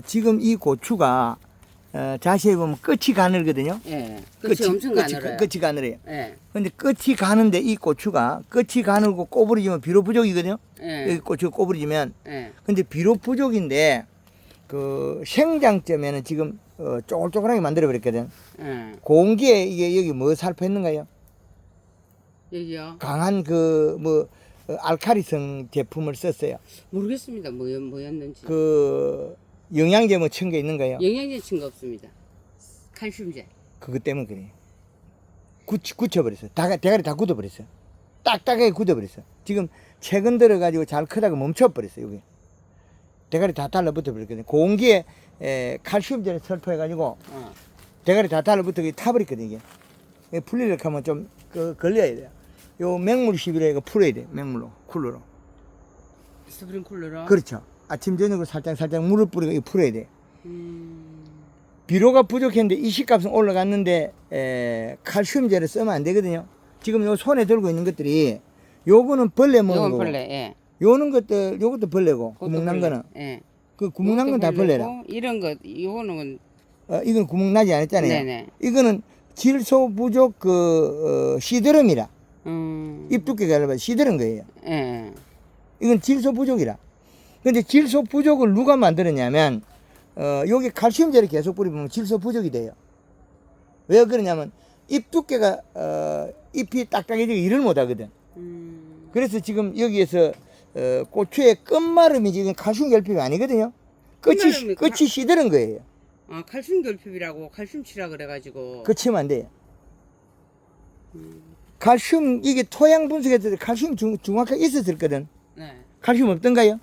지금 이 고추가 자세히 보면 끝이 가늘거든요. 예. 끝이 엄청 가늘어요. 끝이 가늘해요. 예. 근데 끝이 가는데 이 고추가 끝이 가늘고 꼬부러지면 비료 부족이거든요. 예. 여기 고추가 꼬부러지면. 예. 근데 비료 부족인데 그 생장점에는 지금 쪼글쪼글하게 만들어 버렸거든. 예. 공기에 이게 여기 뭐 살포했는가요? 여기요? 강한 그 뭐 알카리성 제품을 썼어요. 모르겠습니다. 뭐였는지. 그 영양제 뭐 친 게 있는가요? 영양제 친 거 없습니다. 칼슘제. 그것 때문에 그래요. 굳혀버렸어요. 대가리 다 굳어버렸어요. 딱딱하게 굳어버렸어요. 지금 최근 들어가지고 잘 크다가 멈춰버렸어요. 여기 대가리 다 달라붙어버렸거든요. 공기에 칼슘제를 설포해가지고 대가리 다 달라붙어 타버렸거든요. 이게 풀리려고 하면 좀 걸려야 돼요. 요 맹물 시비로 이거 풀어야 돼요. 맹물로, 쿨러로. 스프링쿨러로? 그렇죠. 아침 저녁으로 살짝 물을 뿌리고 이거 풀어야 돼요. 비료가 부족했는데 이식값은 올라갔는데 칼슘제를 쓰면 안 되거든요. 지금 요 손에 들고 있는 것들이 요거는 벌레 먹는 요건 거고 벌레. 예. 요는 것들 요것도 벌레고 그것도 구멍 난 벌레. 거는 예. 그 구멍 난 건 다 벌레라. 이런 거 요거는 이건 구멍 나지 않았잖아요. 네네. 이거는 질소 부족 시드름이라 잎 두께가 얇아 시드른 거예요. 예. 이건 질소 부족이라. 근데 질소 부족을 누가 만들었냐면 여기 칼슘제를 계속 뿌리면 질소 부족이 돼요. 왜 그러냐면 잎 두께가 잎이 딱딱해지고 일을 못 하거든. 그래서 지금 여기에서 고추의 끝마름이 지금 칼슘 결핍이 아니거든요. 끝이 시드른 거예요. 아, 칼슘 결핍이라고 칼슘치라 그래가지고. 그치면 안 돼요. 칼슘 이게 토양 분석했을 때 칼슘 정확하게 있었을 거든. 네. 칼슘 없던가요?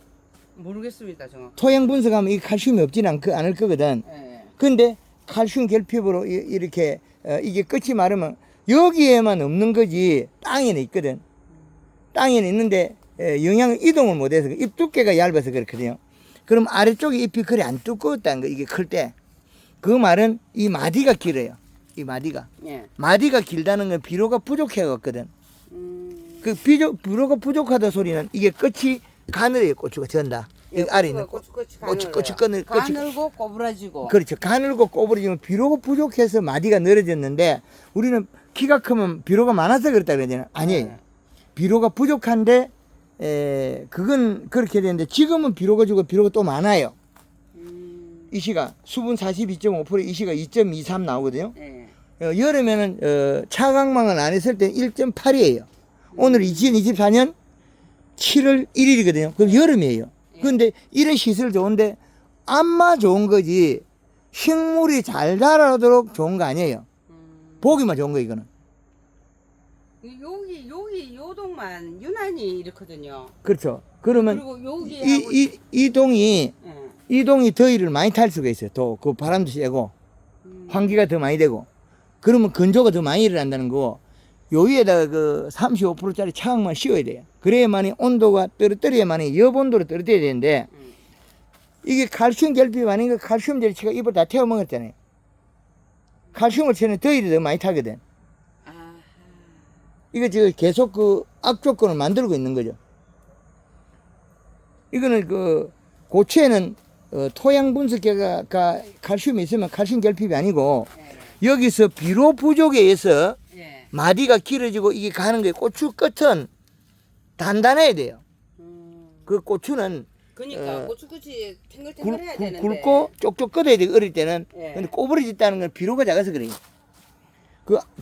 모르겠습니다, 정확히. 토양 분석하면 이 칼슘이 없지는 않을 거거든. 예. 근데 칼슘 결핍으로 이렇게 이게 끝이 마르면 여기에만 없는 거지 땅에는 있거든. 땅에는 있는데 영양 이동을 못해서 잎 두께가 얇아서 그렇거든요. 그럼 아래쪽에 잎이 그리 안 두꺼웠다는 거 이게 클 때. 그 말은 이 마디가 길어요. 이 마디가. 예. 마디가 길다는 건 비료가 부족해갔거든. 그 비료가 부족하다 소리는 이게 끝이 가늘어요. 고추가 전다. 이 아래 있는 고추 끝을 가늘고 꼬부라지고. 그렇죠. 가늘고 꼬부러지면 비료가 부족해서 마디가 늘어졌는데 우리는 키가 크면 비료가 많아서 그렇다 그러잖아요. 아니에요. 네. 비료가 부족한데 그건 그렇게 되는데 지금은 비료가 주고 비료가 또 많아요. 이 시가 수분 42.5% 이 시가 2.23 나오거든요. 예. 여름에는 차광망을 안 했을 때 1.8이에요. 오늘 2024년 7월 1일이거든요. 그럼 여름이에요. 근데 이런 시설 좋은데 안마 좋은 거지 식물이 잘 자라도록 좋은 거 아니에요. 보기만 좋은 거 이거는. 여기 요 동만 유난히 이렇거든요. 그렇죠. 그러면 그리고 여기 이 동이 더위를 많이 탈 수가 있어요. 또 그 바람도 세고 환기가 더 많이 되고 그러면 건조가 더 많이 일어난다는 거고 요 위에다가 그 35%짜리 차광만 씌워야 돼요. 그래야만이 온도가 떨어뜨려야만이 여본도로 떨어뜨려야 되는데 이게 칼슘 결핍 아닌가 칼슘제를 치가 입을 다 태워 먹었잖아요. 칼슘을 치는 더위를 더 많이 타거든. 이거 지금 계속 그 악조건을 만들고 있는 거죠. 이거는 그 고추에는 토양 분석계가 칼슘이 있으면 칼슘 결핍이 아니고 여기서 비료 부족에 의해서 마디가 길어지고 이게 가는 거예요. 고추 끝은 단단해야 돼요. 그 고추는 그러니까 고추끝이 탱글탱글해야 되는데 굵고 쪽쪽 뻗어야 돼 어릴 때는. 근데 꼬부러졌다는 건 비료가 작아서 그래요.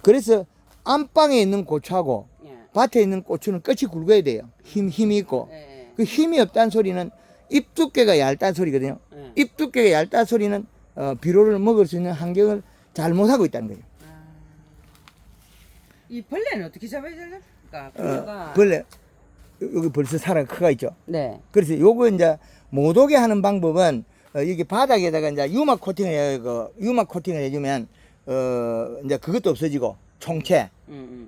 그래서 안방에 있는 고추하고 밭에 있는 고추는 끝이 굵어야 돼요. 힘이 있고. 그 힘이 없다는 소리는 잎 두께가 얇다는 소리거든요. 잎 두께가 얇다는 소리는 비료를 먹을 수 있는 환경을 잘 못하고 있다는 거예요. 이 벌레는 어떻게 잡아야 될까? 벌레 여기 벌써 살아 커가 있죠. 네. 그래서 요거 이제 못 오게 하는 방법은 여기 바닥에다가 이제 유막 코팅을 해주면 이제 그것도 없어지고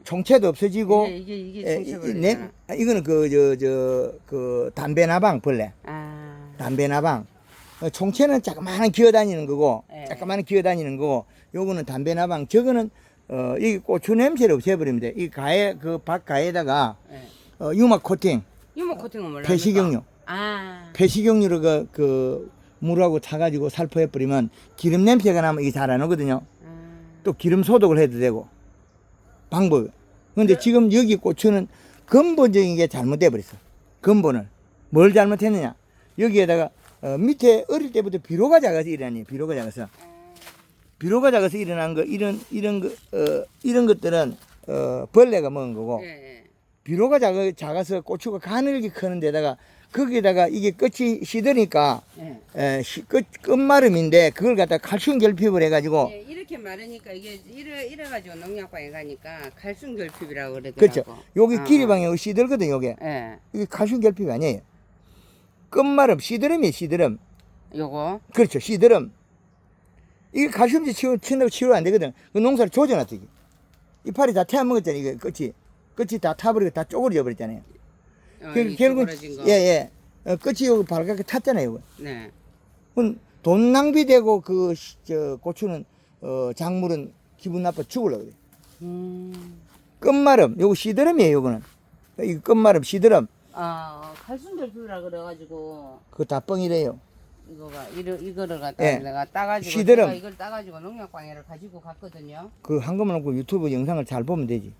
총채도 없어지고 이게 총채벌레잖아. 이거는 그 담배나방 벌레. 담배나방. 총채는 자그마한 기어다니는 거고 요거는 담배나방. 저거는 이 고추 냄새를 없애버리면 돼. 이 가해 그 밭 가에다가 유막 코팅. 유막 코팅은 몰라. 폐식용유. 폐식용유로 물하고 타가지고 살포해 버리면 기름 냄새가 나면 이게 잘 안 오거든요. 아, 또 기름 소독을 해도 되고 방법. 근데 지금 여기 고추는 근본적인 게 잘못돼 버렸어. 근본을 뭘 잘못했느냐? 여기에다가 밑에 어릴 때부터 비료가 작아서 일어나니 비료가 작아서 비료가 작아서 일어난 거 이런 것들은 벌레가 먹은 거고 예, 예. 비료가 작아서 고추가 가늘게 크는 데다가 거기에다가 이게 끝이 시드니까 예. 끝마름인데 그걸 갖다 칼슘 결핍을 해가지고 예, 이렇게 마르니까 이게 이래가지고 농약방에 가니까 칼슘 결핍이라고 그러더라고. 그렇죠. 여기 아, 길이방향 시들거든 요게. 예. 이게 칼슘 결핍이 아니에요. 끝마름 시드름이에요 시드름. 요거. 그렇죠 시드름. 이게 칼슘제 친다고 치료 안 되거든. 그 농사를 조져놨어 이게. 이파리 다 태워 먹었잖아요. 이게 끝이 다 타버리고 다 쪼그려져 버렸잖아요. 이 쪼그라진 거. 예예. 끝이 여기 발갛게 탔잖아요. 이거. 네. 그건 돈 낭비되고 저 고추는 작물은 기분 나빠 죽으려고 그래. 끝마름 요거 시드름이에요. 요거는 이 끝마름 시드름 아, 칼슘 결핍이라 그래가지고 그거 다 뻥이래요. 이거를 갖다 예. 내가 따가지고 시드름. 제가 이걸 따가지고 농약방에를 가지고 갔거든요. 그 한 것만 놓고 유튜브 영상을 잘 보면 되지.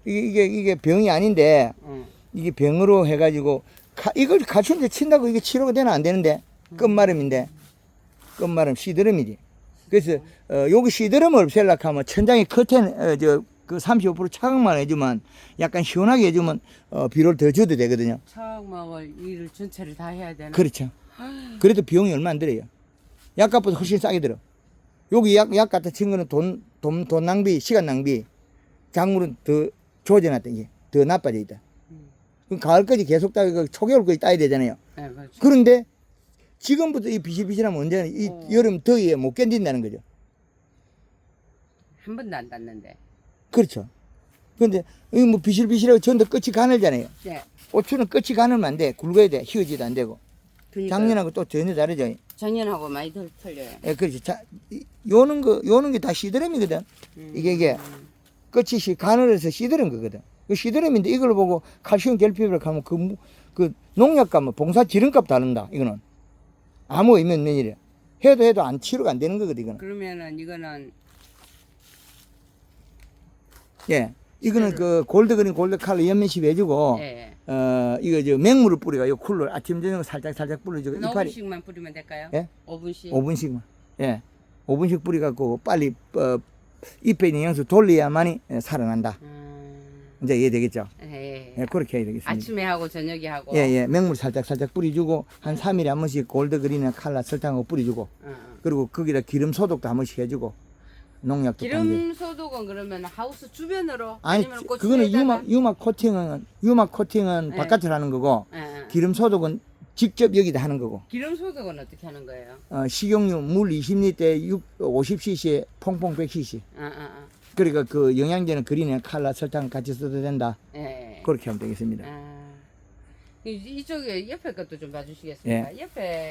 이게 병이 아닌데 응. 이게 병으로 해가지고 이걸 칼슘제 친다고 이게 치료가 되나 안 되는데 끝마름인데 끝마름 시드름이지. 그래서 여기 시드름을 없애려고 하면 천장에 커튼 그 35% 차광만 해주면 약간 시원하게 해주면 비료를 더 줘도 되거든요. 차악막을 일을 전체를 다 해야 되나? 그렇죠. 그래도 비용이 얼마 안 들어요. 약값보다 훨씬 싸게 들어. 여기 약 갖다 친 거는 돈 낭비, 시간 낭비. 작물은 더 좋아져놨다, 이게. 더 나빠져 있다. 그럼 가을까지 계속 따고 초겨울까지 따야 되잖아요. 네, 그렇죠. 그런데 지금부터 이 비실비실하면 언제나 이 여름 더위에 못 견딘다는 거죠. 한 번도 안 땄는데. 그렇죠. 그런데 이 뭐 비실비실하고 전부 끝이 가늘잖아요. 네. 고추는 끝이 가늘면 안 돼. 굵어야 돼. 휘어지도 안 되고. 그러니까 작년하고 또 전혀 다르죠. 작년하고 많이 덜 틀려요. 예, 그렇지. 요는 게 다 시드름이거든. 이게 끝이 가늘어서 시드름 거거든. 그 시드름인데 이걸 보고 칼슘 결핍을 하면 그 농약값은 봉사 지름값 다른다. 이거는 아무 의미 없는 일이야. 해도 안 치료가 안 되는 거거든. 이거는. 그러면은 이거는 예, 이거는 그 골드그린 골드 칼로 연면식 해주고 예. 이거 저 맹물을 뿌리가 요 쿨로 아침 저녁 살짝 뿌려주고 한 이파리 5분씩만 뿌리면 될까요? 예? 5분씩. 5분씩만. 예. 5분씩 뿌려갖고 빨리 잎에 있는 영양소 돌려야만이 살아난다. 이제 이해되겠죠? 예. 예, 그렇게 해야 되겠습니다. 아침에 하고 저녁에 하고. 예, 맹물 살짝 뿌려주고 한 3일에 한 번씩 골드그린이나 칼라 설탕하고 뿌려주고 그리고 거기다 기름 소독도 한 번씩 해주고 농약도 기름 소독은 그러면 하우스 주변으로 아니 아니면 그거는 고추에다가? 유막 코팅은 네. 바깥으로 하는 거고 예. 기름 소독은 직접 여기다 하는 거고 기름 소독은 어떻게 하는 거예요? 식용유 물 20리터에 50cc 퐁퐁 100cc 아. 그러니까 그 영양제는 그린이나 칼라 설탕 같이 써도 된다. 예. 그렇게 하면 되겠습니다. 이쪽에 옆에 것도 좀 봐주시겠습니까? 옆에